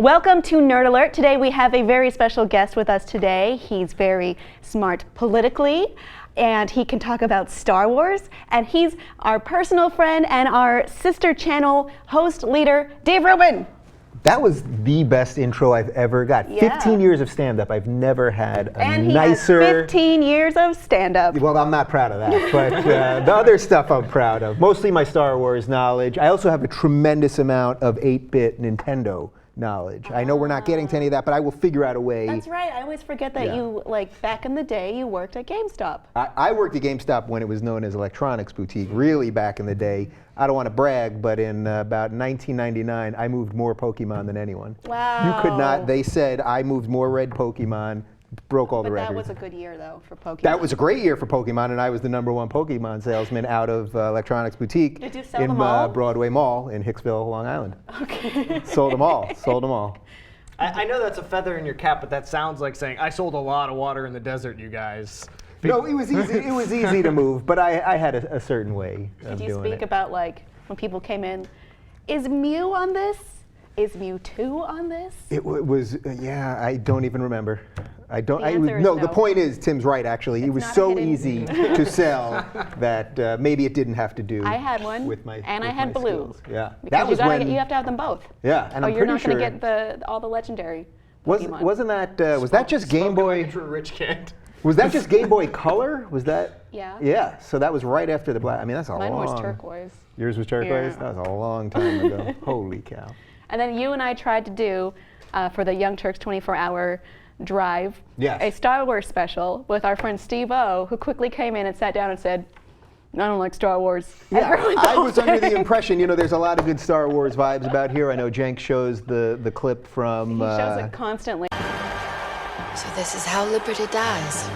Welcome to Nerd Alert. Today we have a very special guest with us today. He's very smart politically, and he can talk about Star Wars, and he's our personal friend and our sister channel host leader, Dave Rubin. That was the best intro I've ever got. Yeah. 15 years of stand-up. I've never had a And he nicer... has 15 years of stand-up. Well, I'm not proud of that, but the other stuff I'm proud of. Mostly my Star Wars knowledge. I also have a tremendous amount of 8-bit Nintendo knowledge. I know we're not getting to any of that, but I will figure out a way. That's right. I always forget that you, like, back in the day, you worked at GameStop. I worked at GameStop when it was known as Electronics Boutique, really back in the day. I don't want to brag, but in about 1999, I moved more Pokemon than anyone. Wow. You could not, they said I moved more red Pokemon, broke all the records. That was a good year, though, for Pokemon. That was a great year for Pokemon, and I was the #1 Pokemon salesman out of Electronics Boutique Did you sell in them all? Broadway Mall in Hicksville, Long Island. Okay. Sold them all, sold them all. I know that's a feather in your cap, but that sounds like saying, I sold a lot of water in the desert, you guys. No, it was easy. It was easy to move, but I had a certain way of Did you doing speak it. about, like, when people came in, is Mew on this? Is Mewtwo on this? It was, yeah, I don't even remember. I don't. The answer is no, no. the point is, Tim's right. Actually, it was not so hidden. easy to sell that maybe it didn't have to do. I had one, with my and I with had my blue. skills. Yeah, Because that was when you have to have them both. Yeah, and or I'm you're pretty not sure. going to get all the legendary Pokemon. Wasn't that was that just Game Boy? Like a rich kid. Was that just Game Boy Color? Was that? Yeah. Yeah. So that was right after the black. I mean, that's a Mine long. was turquoise. Yours was turquoise. Yeah. That was a long time ago. Holy cow. And then you and I tried to do, for the Young Turks 24-hour drive, Yes. a Star Wars special with our friend Steve-O, who quickly came in and sat down and said, I don't like Star Wars. Yeah, Everyone I told was under the him. impression, there's a lot of good Star Wars vibes about here. I know Jenk shows the clip from. He shows it constantly. So this is how liberty dies.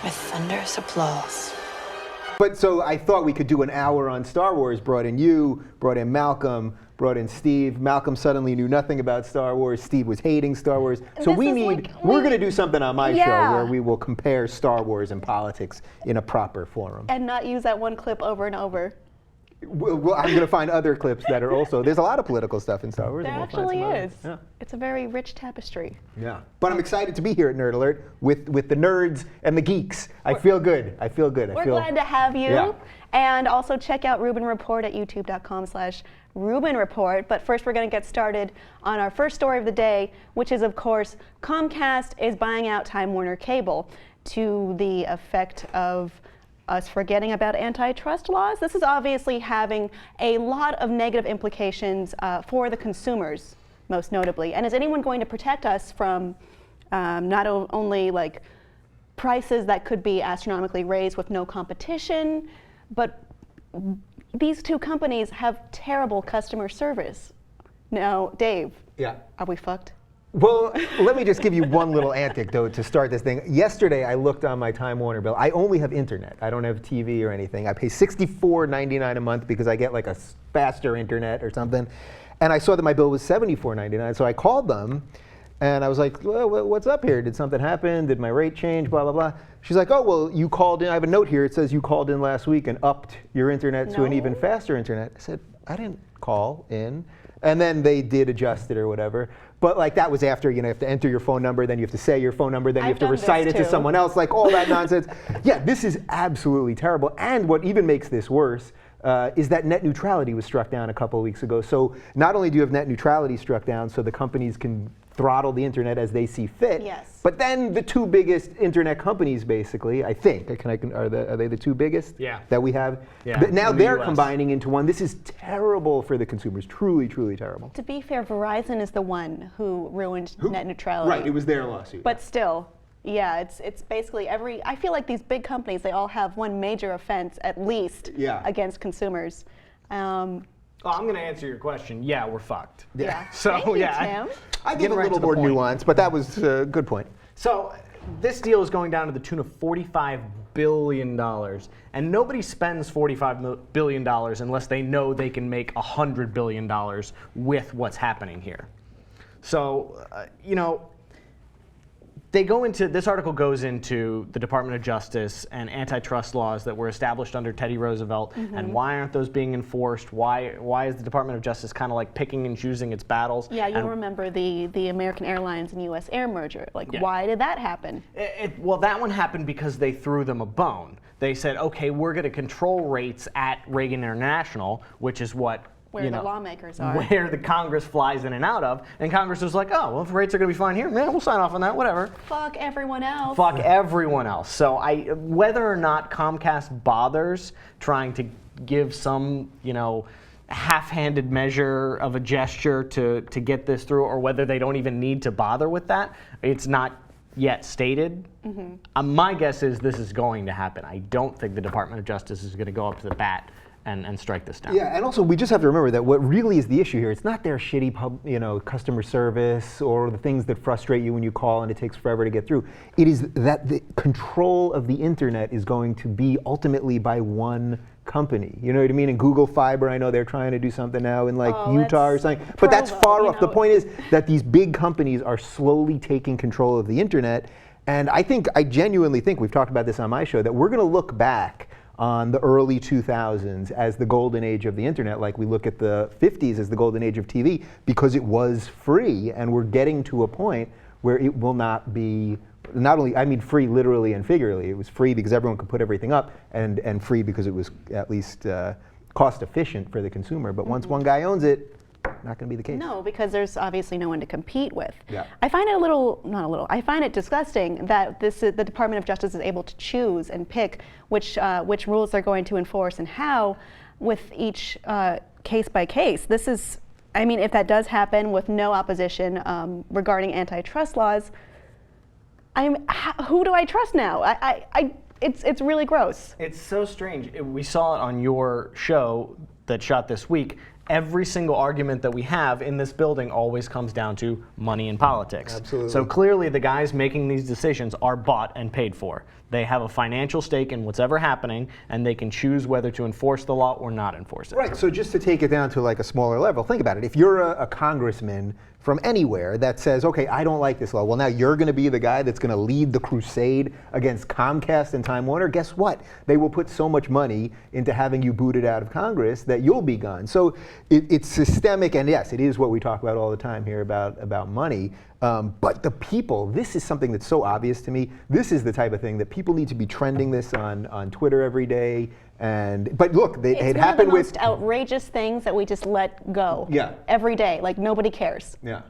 With thunderous applause. But so I thought we could do an hour on Star Wars. Brought in you, brought in Malcolm, brought in Steve. Malcolm suddenly knew nothing about Star Wars. Steve was hating Star Wars. So This is we're going to do something on my show Yeah. where we will compare Star Wars and politics in a proper forum. And not use that one clip over and over. Well, I'm going to find other clips that are also, there's a lot of political stuff in Star Wars. There and we'll find actually some others. is. Yeah. It's a very rich tapestry. Yeah, but I'm excited to be here at Nerd Alert with the nerds and the geeks. I feel good. I feel good. We're glad to have you. Yeah. And also check out Rubin Report at youtube.com/Rubin Report. But first we're going to get started on our first story of the day, which is, of course, Comcast is buying out Time Warner Cable to the effect of us forgetting about antitrust laws. This is obviously having a lot of negative implications for the consumers, most notably. And is anyone going to protect us from not only like prices that could be astronomically raised with no competition, but these two companies have terrible customer service. Now, Dave, Yeah. are we fucked? Well, let me just give you one little anecdote to start this thing. Yesterday, I looked on my Time Warner bill. I only have internet. I don't have TV or anything. I pay $64.99 a month because I get like a faster internet or something. And I saw that my bill was $74.99. So I called them and I was like, well, what's up here? Did something happen? Did my rate change? Blah, blah, blah. She's like, oh, well, you called in. I have a note here. It says you called in last week and upped your internet to an even faster internet. I said, I didn't call in. And then they did adjust it or whatever. But like that was after, you have to enter your phone number, then you have to say your phone number, then you have to recite it to someone else, like all that nonsense. Yeah, this is absolutely terrible. And what even makes this worse is that net neutrality was struck down a couple of weeks ago. So not only do you have net neutrality struck down so the companies can throttle the internet as they see fit, Yes. but then the two biggest internet companies basically, I think, are they the two biggest Yeah. that we have? Yeah, But now in the they're US. combining into one. This is terrible for the consumers, truly, truly terrible. To be fair, Verizon is the one who ruined net neutrality. Right, it was their lawsuit. But still, yeah, it's basically I feel like these big companies, they all have one major offense at least against consumers. Oh, I'm going to answer your question. Yeah, we're fucked. Yeah. So, Thank you, yeah. Tim. I give Getting a right little to the more point. nuance, but that was a good point. So this deal is going down to the tune of $45 billion. And nobody spends $45 billion unless they know they can make $100 billion with what's happening here. So, they go into, this article goes into the Department of Justice and antitrust laws that were established under Teddy Roosevelt, and why aren't those being enforced? Why is the Department of Justice kind of like picking and choosing its battles? Yeah, you'll remember the American Airlines and U.S. Air merger. Like, why did that happen? Well, that one happened because they threw them a bone. They said, okay, we're going to control rates at Reagan International, which is what Where the lawmakers are. where the Congress flies in and out of, and Congress was like, oh, well, if rates are going to be fine here, man, we'll sign off on that, whatever. Fuck everyone else. Fuck everyone else. So whether or not Comcast bothers trying to give some, half-handed measure of a gesture to get this through, or whether they don't even need to bother with that, it's not yet stated. My guess is this is going to happen. I don't think the Department of Justice is going to go up to the bat and strike this down. Yeah, and also we just have to remember that what really is the issue here, it's not their shitty customer service or the things that frustrate you when you call and it takes forever to get through. It is that the control of the internet is going to be ultimately by one company. You know what I mean? And Google Fiber, I know they're trying to do something now in Utah or something, but that's far off. The point is that these big companies are slowly taking control of the internet, and I genuinely think, we've talked about this on my show, that we're going to look back on the early 2000s as the golden age of the internet, like we look at the 50s as the golden age of TV, because it was free, and we're getting to a point where it will not be, not only, I mean free literally and figuratively, it was free because everyone could put everything up, and free because it was at least cost efficient for the consumer, but once one guy owns it, not going to be the case. No, because there's obviously no one to compete with. Yeah. I find it I find it disgusting that the Department of Justice is able to choose and pick which rules they're going to enforce and how, with each case by case. This is, I mean, if that does happen with no opposition regarding antitrust laws, who do I trust now? It's really gross. It's so strange. We saw it on your show that shot this week. Every single argument that we have in this building always comes down to money and politics. Absolutely. So clearly the guys making these decisions are bought and paid for. They have a financial stake in what's ever happening, and they can choose whether to enforce the law or not enforce it. Right, so just to take it down to like a smaller level, think about it. If you're a congressman from anywhere that says, okay, I don't like this law, well now you're going to be the guy that's going to lead the crusade against Comcast and Time Warner, guess what? They will put so much money into having you booted out of Congress that you'll be gone. So it's systemic, and yes, it is what we talk about all the time here about money. But the people, this is something that's so obvious to me. This is the type of thing that people need to be trending this on Twitter every day. But look, it happened with... It's one of the most outrageous things that we just let go every day. Like, nobody cares. Yeah.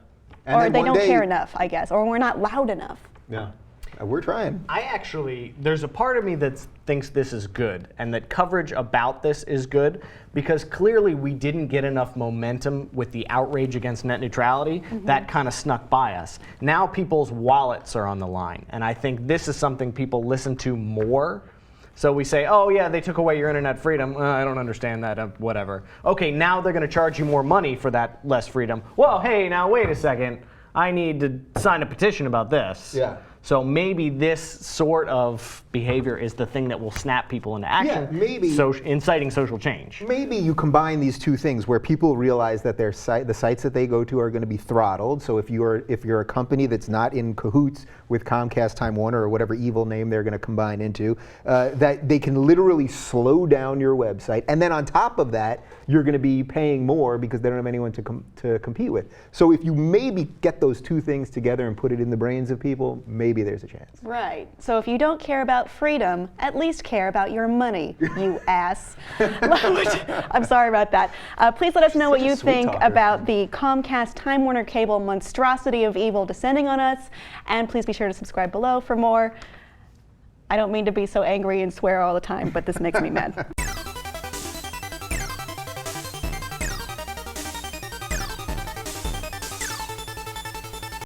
Or they don't care enough, I guess. Or we're not loud enough. Yeah. We're trying. There's a part of me that thinks this is good, and that coverage about this is good, because clearly we didn't get enough momentum with the outrage against net neutrality. That kind of snuck by us. Now people's wallets are on the line, and I think this is something people listen to more. So we say, oh yeah, they took away your internet freedom. I don't understand that, whatever. Okay, now they're going to charge you more money for that less freedom. Well, hey, now wait a second. I need to sign a petition about this. Yeah. So maybe this sort of behavior is the thing that will snap people into action. Yeah, maybe. So inciting social change. Maybe you combine these two things where people realize that the sites that they go to are going to be throttled. So if you're a company that's not in cahoots with Comcast, Time Warner, or whatever evil name they're going to combine into, that they can literally slow down your website. And then on top of that, you're going to be paying more because they don't have anyone to compete with. So if you maybe get those two things together and put it in the brains of people, maybe there's a chance. Right. So if you don't care about freedom, at least care about your money, you ass. I'm sorry about that. Please let us know what you think about the Comcast Time Warner Cable monstrosity of evil descending on us, and please be sure to subscribe below for more. I don't mean to be so angry and swear all the time, but this makes me mad.